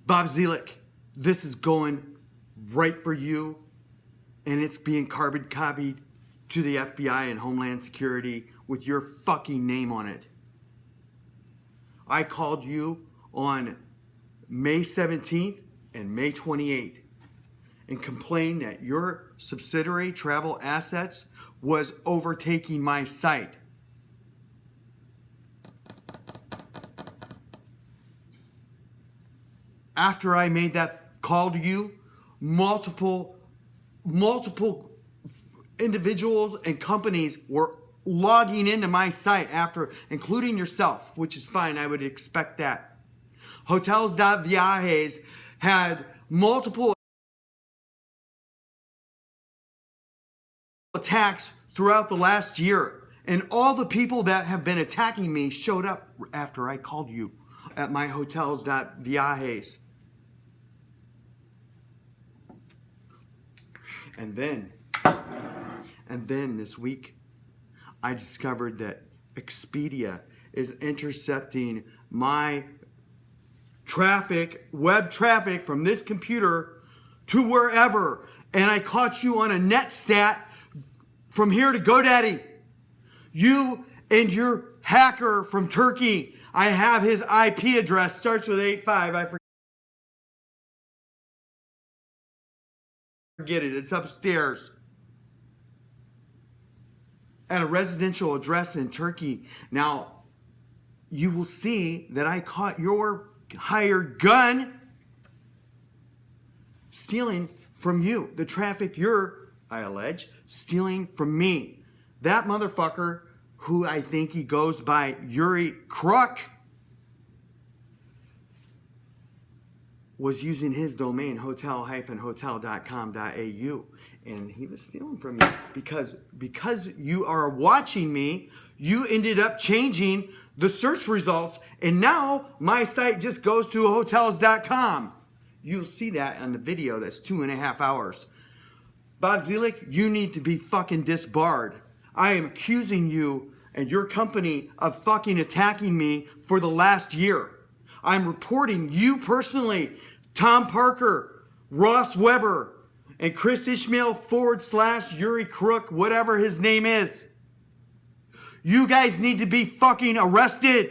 Bob Dzielak, this is going right for you, and it's being carbon copied to the FBI and Homeland Security with your fucking name on it. I called you on May 17th and May 28th and complained that your subsidiary Travel Assets was overtaking my site. After I made that call to you, multiple individuals and companies were logging into my site after, including yourself, which is fine. I would expect that. Hotels.viajes had multiple attacks throughout the last year, and all the people that have been attacking me showed up after I called you at my Hotels.viajes. And then this week, I discovered that Expedia is intercepting my traffic, web traffic from this computer to wherever. And I caught you on a Netstat from here to GoDaddy. You and your hacker from Turkey. I have his IP address, starts with 85. I forget it. It's upstairs at a residential address in Turkey. Now, you will see that I caught your hired gun stealing from you. The traffic you're, I allege, stealing from me. That motherfucker, who I think he goes by Yuri Kruk, was using his domain, hotel-hotel.com.au, and he was stealing from you because you are watching me. You ended up changing the search results, and now my site just goes to hotels.com. You'll see that on the video. That's 2.5 hours. Bob Dzielak, you need to be fucking disbarred. I am accusing you and your company of fucking attacking me for the last year. I'm reporting you personally, Tom Parker, Ross Weber, and Chris Ishmael / Yuri Kruk, whatever his name is. You guys need to be fucking arrested.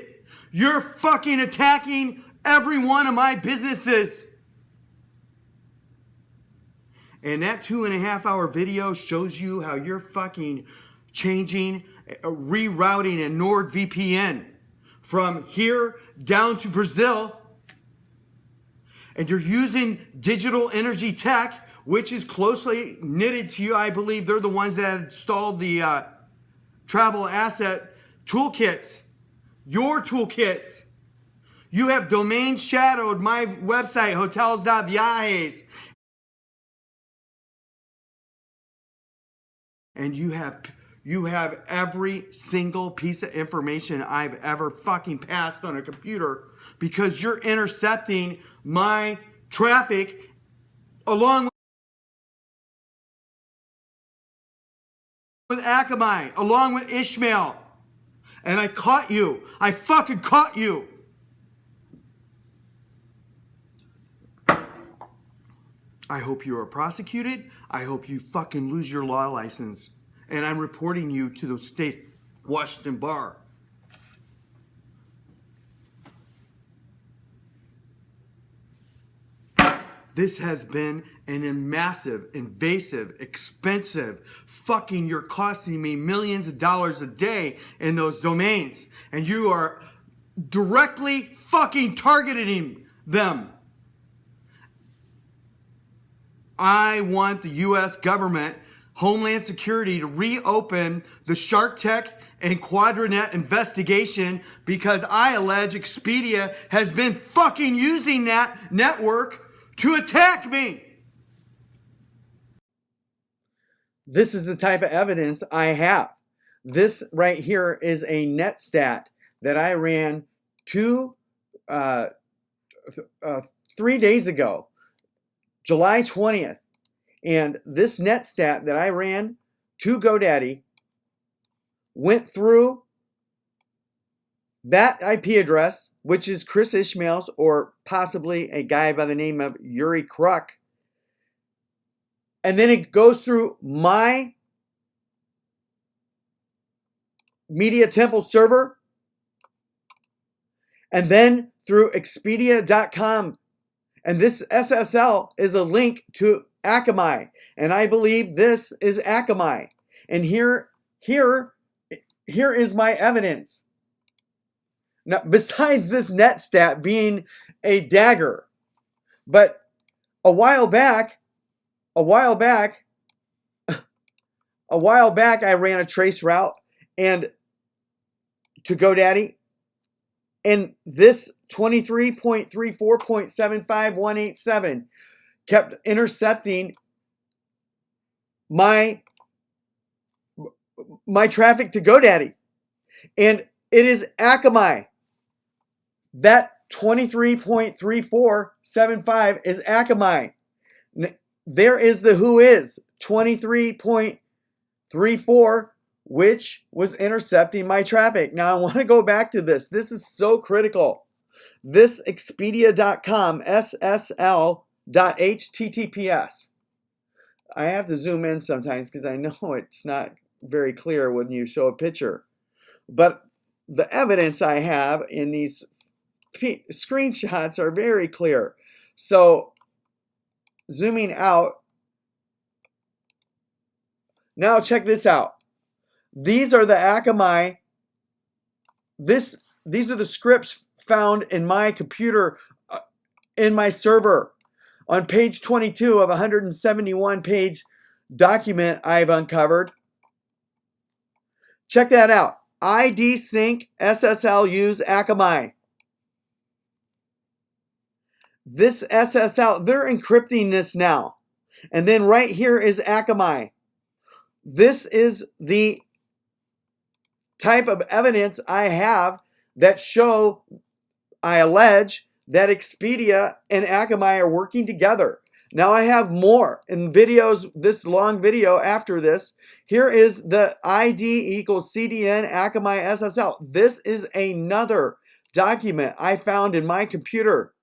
You're fucking attacking every one of my businesses. And that 2.5 hour video shows you how you're fucking changing, rerouting a Nordvpn from here down to Brazil. And you're using Digital Energy Tech, which is closely knitted to you. I believe they're the ones that installed the travel asset toolkits. Your toolkits. You have domain shadowed my website, hotels.viajes. And you have every single piece of information I've ever fucking passed on a computer, because you're intercepting my traffic along with Akamai, along with Ishmael. And I caught you. I fucking caught you. I hope you are prosecuted. I hope you fucking lose your law license. And I'm reporting you to the state Washington bar. This has been an massive, invasive, expensive, fucking, you're costing me millions of dollars a day in those domains. And you are directly fucking targeting them. I want the U.S. government, Homeland Security, to reopen the Sharktech and Quadranet investigation, because I allege Expedia has been fucking using that network to attack me. This is the type of evidence I have. This right here is a Netstat that I ran 3 days ago, July 20th. And this Netstat that I ran to GoDaddy went through that IP address, which is Chris Ishmael's or possibly a guy by the name of Yuri Kruk, and then it goes through my Media Temple server, and then through Expedia.com. And this SSL is a link to Akamai. And I believe this is Akamai. And here is my evidence. Now, besides this Netstat being a dagger, but a while back, I ran a trace route and to GoDaddy, and this 23.34.75187 kept intercepting my traffic to GoDaddy. And it is Akamai. That 23.3475 is Akamai. There is the who is 23.34, which was intercepting my traffic. Now I want to go back to this. This is so critical. This Expedia.com SSL.https. I have to zoom in sometimes because I know it's not very clear when you show a picture. But the evidence I have in these screenshots are very clear. So zooming out. Now check this out. These are the Akamai. These are the scripts found in my computer, in my server. On page 22 of a 171 page document I've uncovered. Check that out. ID sync SSL use Akamai. This SSL, they're encrypting this now. And then right here is Akamai. This is the type of evidence I have that show, I allege, that Expedia and Akamai are working together. Now I have more in videos, this long video after this. Here is the ID equals CDN Akamai SSL. This is another document I found in my computer.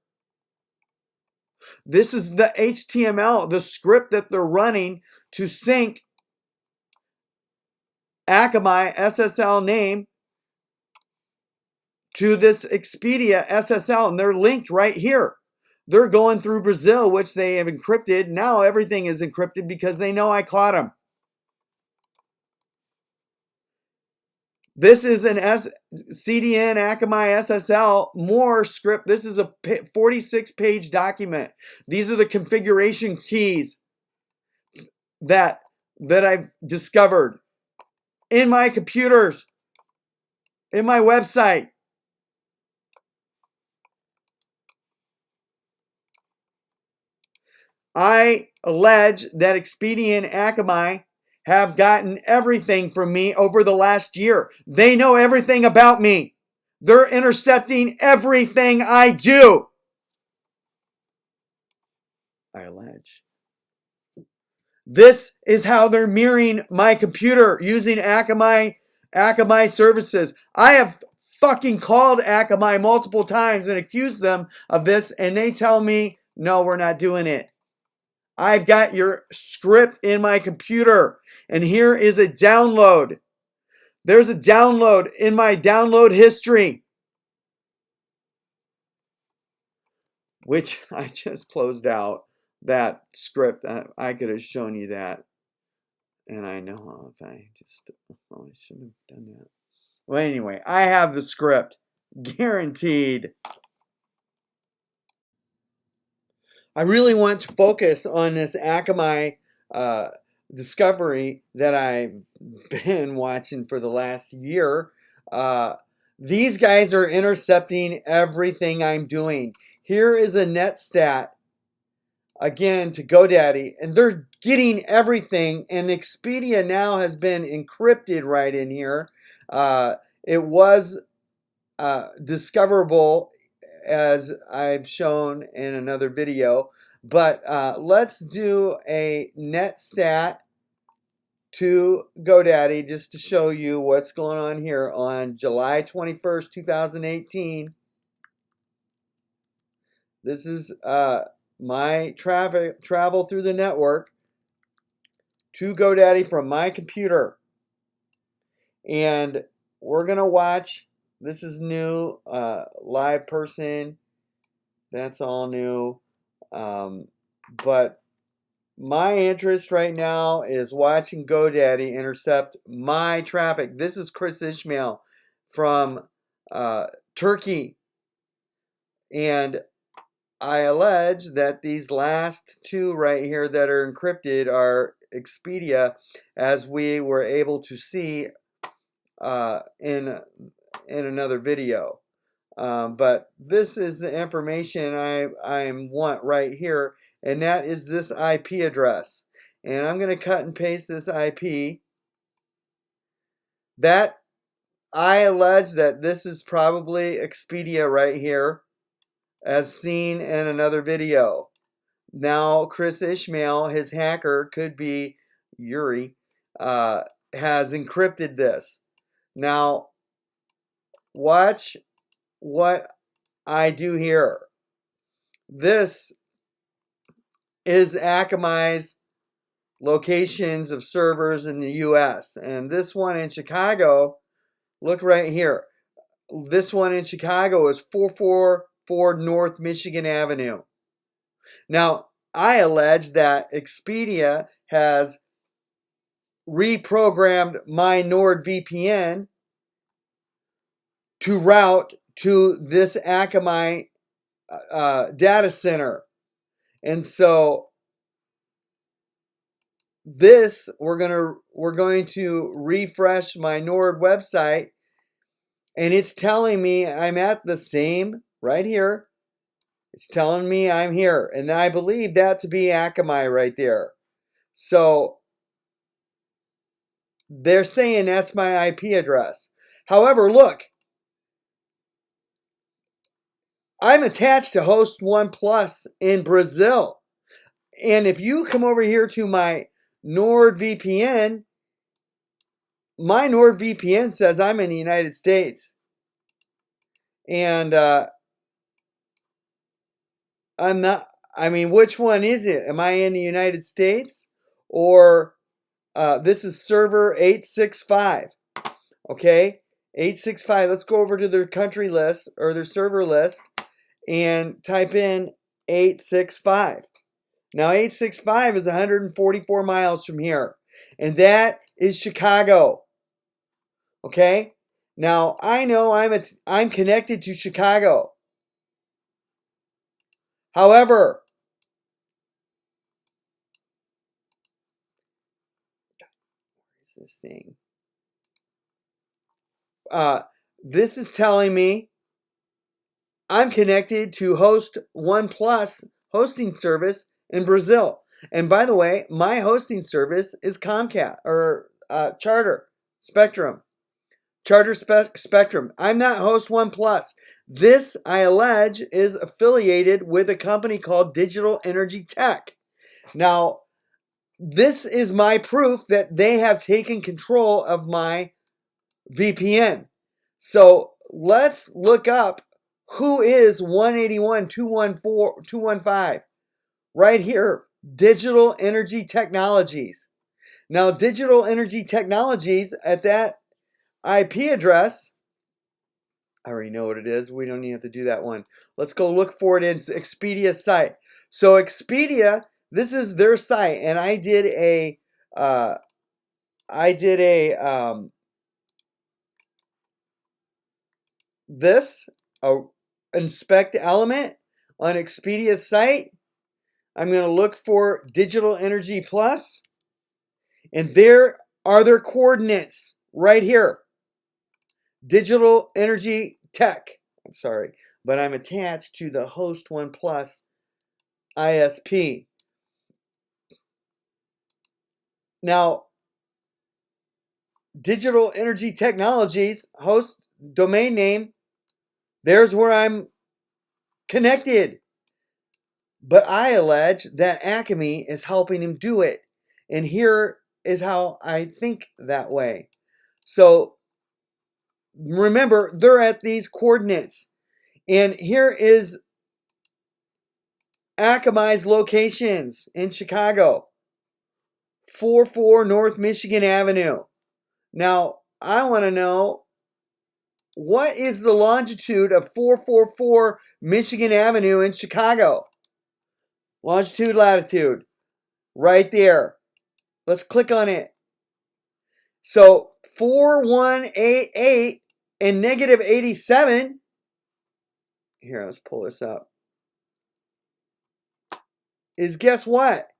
This is the HTML, the script that they're running to sync Akamai SSL name to this Expedia SSL, and they're linked right here. They're going through Brazil, which they have encrypted. Now everything is encrypted because they know I caught them. This is an CDN Akamai SSL more script. This is a 46-page document. These are the configuration keys that I've discovered in my computers, in my website. I allege that Expedia and Akamai have gotten everything from me over the last year. They know everything about me. They're intercepting everything I do. I allege. This is how they're mirroring my computer using Akamai services. I have fucking called Akamai multiple times and accused them of this, and they tell me, no, we're not doing it. I've got your script in my computer, and here is a download. There's a download in my download history, which I just closed out that script. I could have shown you that, and I know if I just, oh, I shouldn't have done that. Well, anyway, I have the script, guaranteed. I really want to focus on this Akamai discovery that I've been watching for the last year. These guys are intercepting everything I'm doing. Here is a Netstat, again, to GoDaddy, and they're getting everything, and Expedia now has been encrypted right in here. It was discoverable, as I've shown in another video, but let's do a Netstat to GoDaddy just to show you what's going on here on July 21st, 2018. This is my travel through the network to GoDaddy from my computer. And we're going to watch. This is new. Live person. That's all new. But my interest right now is watching GoDaddy intercept my traffic. This is Chris Ishmael from Turkey. And I allege that these last two right here that are encrypted are Expedia, as we were able to see in another video. But this is the information I want right here, and that is this IP address. And I'm going to cut and paste this IP. That I allege that this is probably Expedia right here, as seen in another video. Now, Chris Ishmael, his hacker, could be Yuri, has encrypted this. Now, watch what I do here. This is Akamai's locations of servers in the US. And this one in Chicago, look right here. This one in Chicago is 444 North Michigan Avenue. Now, I allege that Expedia has reprogrammed my Nordvpn to route to this Akamai data center. And so this we're going to refresh my Nord website, and it's telling me I'm at the same right here. It's telling me I'm here, and I believe that to be Akamai right there. So they're saying that's my IP address. However, look, I'm attached to Host One Plus in Brazil. And if you come over here to my Nordvpn, my Nordvpn says I'm in the United States. And I'm not, I mean, which one is it? Am I in the United States? Or this is server 865. Okay, 865. Let's go over to their country list or their server list and type in 865. Now 865 is 144 miles from here, and that is Chicago. Okay, now I know I'm connected to Chicago. However, where is this thing? This is telling me I'm connected to Host One Plus hosting service in Brazil. And by the way, my hosting service is Comcast or Charter Spectrum. Spectrum. I'm not Host One Plus. This, I allege, is affiliated with a company called Digital Energy Tech. Now, this is my proof that they have taken control of my VPN. So let's look up who is 181.214.215. Right here, Digital Energy Technologies. Now, Digital Energy Technologies at that IP address, I already know what it is. We don't even have to do that one. Let's go look for it in Expedia's site. So Expedia, this is their site, and I did a inspect element on Expedia's site. I'm going to look for Digital Energy Plus, and there are their coordinates right here. Digital Energy Tech. I'm sorry, but I'm attached to the Host One Plus ISP. Now, Digital Energy Technologies, host domain name, there's where I'm connected. But I allege that Akamai is helping him do it. And here is how I think that way. So remember, they're at these coordinates. And here is Akamai's locations in Chicago. 44 North Michigan Avenue. Now, I want to know, what is the longitude of 444 Michigan Avenue in Chicago? Longitude, latitude. Right there. Let's click on it. So 4188 and negative 87. Here, let's pull this up. Is guess what?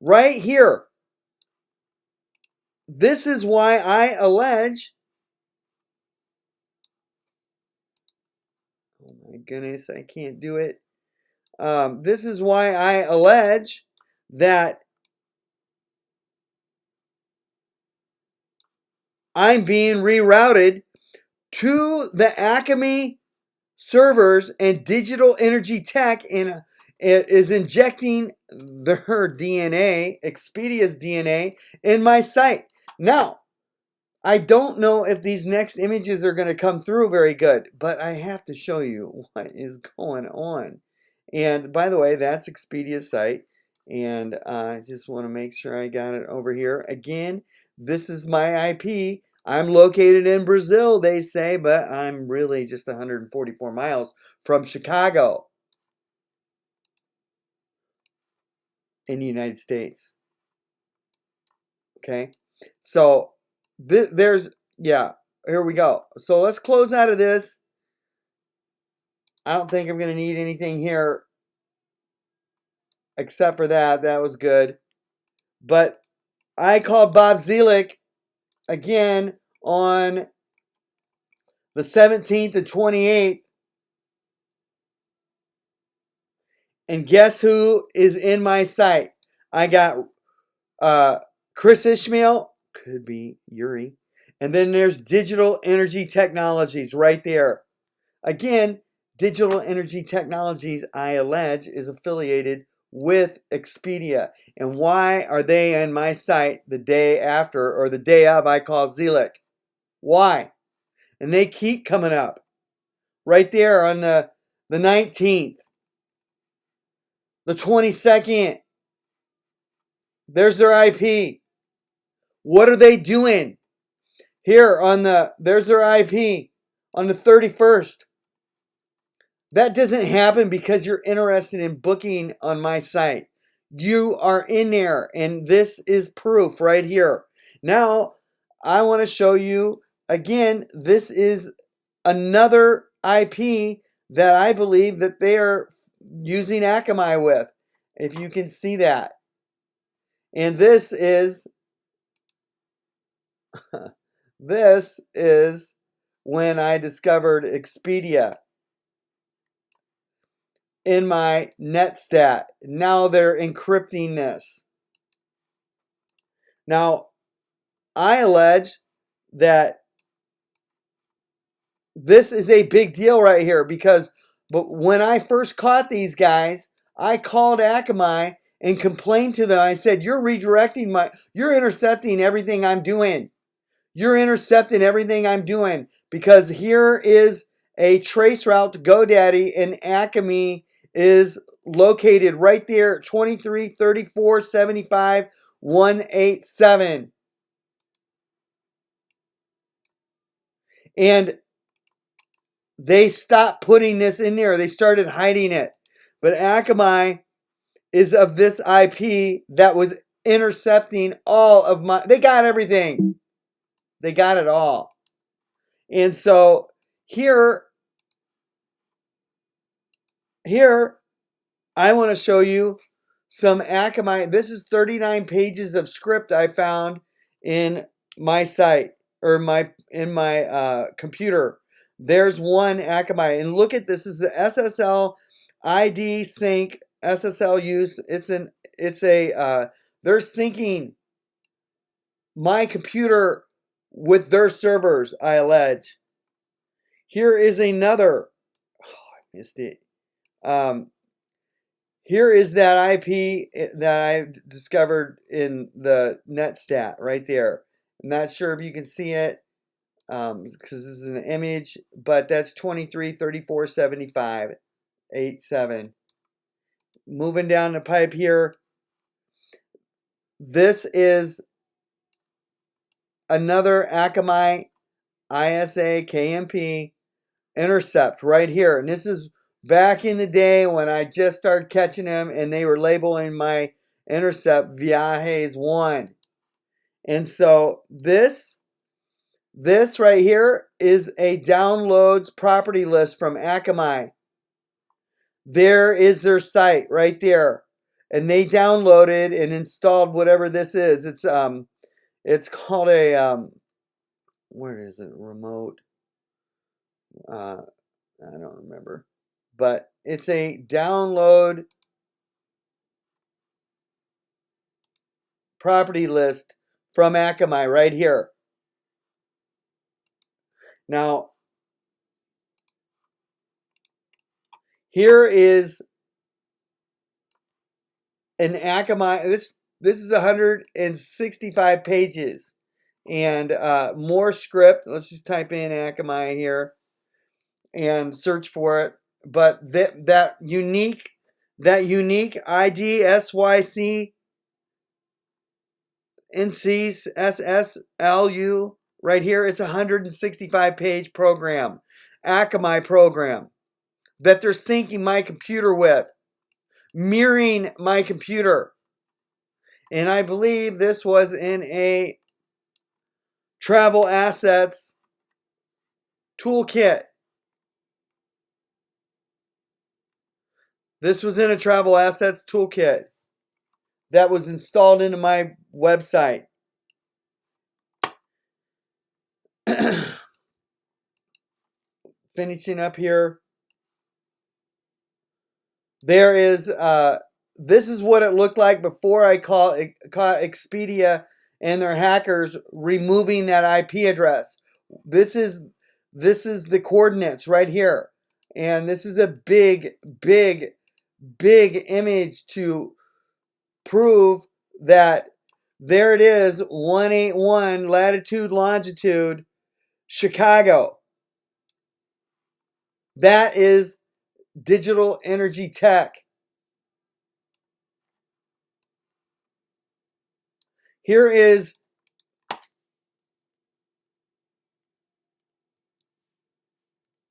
Right here. This is why I allege. Oh my goodness, I can't do it. This is why I allege that I'm being rerouted to the Akamai servers, and Digital Energy Tech and it is injecting their DNA, Expedia's DNA, in my site. Now, I don't know if these next images are going to come through very good, but I have to show you what is going on. And by the way, that's Expedia's site. And I just want to make sure I got it over here. Again, this is my IP. I'm located in Brazil, they say, but I'm really just 144 miles from Chicago in the United States. Okay, so there's, yeah, here we go. So let's close out of this. I don't think I'm going to need anything here except for that. That was good. But I called Bob Dzielak again on the 17th and 28th. And guess who is in my site? I got Chris Ishmael, could be Yuri. And then there's Digital Energy Technologies right there. Again, Digital Energy Technologies, I allege, is affiliated with Expedia. And why are they on my site the day after or the day of I call Dzielak? Why? And they keep coming up. Right there on the 19th. The 22nd. There's their IP. What are they doing? Here on there's their IP on the 31st. That doesn't happen because you're interested in booking on my site. You are in there, and this is proof right here. Now, I want to show you, again, this is another IP that I believe that they are using Akamai with, if you can see that. And this is this is when I discovered Expedia in my Netstat. Now they're encrypting this. Now, I allege that this is a big deal right here because when I first caught these guys, I called Akamai and complained to them. I said, you're redirecting you're intercepting everything I'm doing. You're intercepting everything I'm doing because here is a trace route to GoDaddy, and Akamai is located right there, 233475 187. And they stopped putting this in there. They started hiding it. But Akamai is of this IP that was intercepting all of they got everything. They got it all. And so here I want to show you some Akamai. This is 39 pages of script I found in my site or in my computer. There's one Akamai, and look at this. This is the SSL ID sync SSL use. They're syncing my computer with their servers, I allege. Here is another. Oh, I missed it. Here is that IP that I discovered in the Netstat right there. I'm not sure if you can see it because this is an image, but that's 23.34.75.87. Moving down the pipe here. This is another Akamai ISA KMP Intercept right here. And this is back in the day when I just started catching them and they were labeling my Intercept.viajes 1. And so this right here is a downloads property list from Akamai. There is their site right there. And they downloaded and installed whatever this is. It's called a where is it? Remote. I don't remember. But it's a download property list from Akamai right here. Now, here is an Akamai. This is 165 pages and more script. Let's just type in Akamai here and search for it. But that unique ID SYC NCSSLU right here. It's a 165 page program, Akamai program that they're syncing my computer with, mirroring my computer. And I believe this was in a travel assets toolkit. This was in a travel assets toolkit that was installed into my website. Finishing up here. There is, this is what it looked like before I caught Expedia and their hackers removing that IP address. This is the coordinates right here. And this is a big image to prove that there it is, 181 latitude, longitude, Chicago. That is Digital Energy Tech. Here is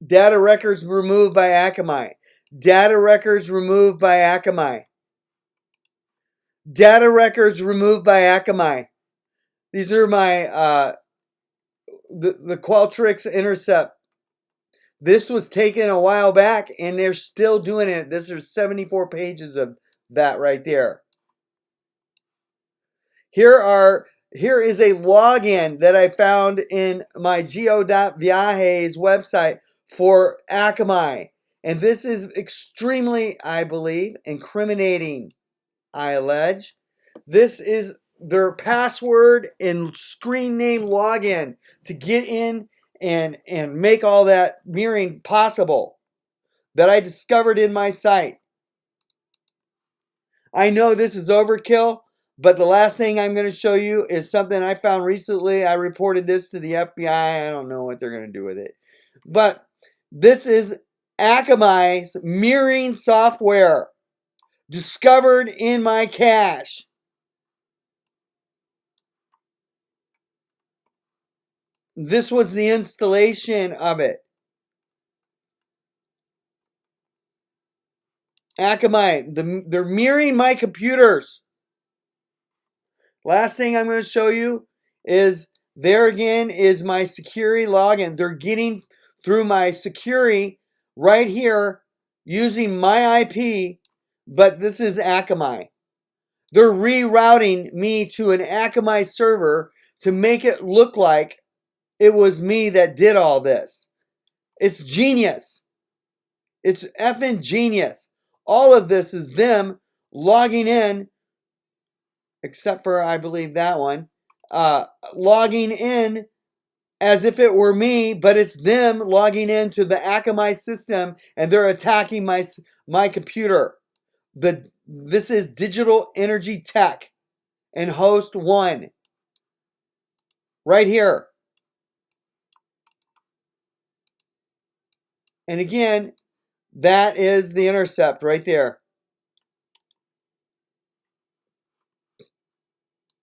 data records removed by Akamai. Data records removed by Akamai. Data records removed by Akamai. These are my the Qualtrics Intercept. This was taken a while back and they're still doing it. This is 74 pages of that right there. Here is a login that I found in my geo.viajes website for Akamai. And this is extremely, I believe, incriminating, I allege. This is their password and screen name login to get in and make all that mirroring possible that I discovered in my site. I know this is overkill, but the last thing I'm going to show you is something I found recently. I reported this to the FBI. I don't know what they're going to do with it. But this is Akamai's mirroring software discovered in my cache. This was the installation of it. Akamai, they're mirroring my computers. Last thing I'm going to show you is there again is my security login. They're getting through my security right here using my IP, but this is Akamai. They're rerouting me to an Akamai server to make it look like it was me that did all this. It's genius. It's effing genius. All of this is them logging in, except for, I believe, that one, logging in as if it were me, but it's them logging into the Akamai system and they're attacking my computer. This is Digital Energy Tech and host 1. Right here. And again, that is the Intercept right there.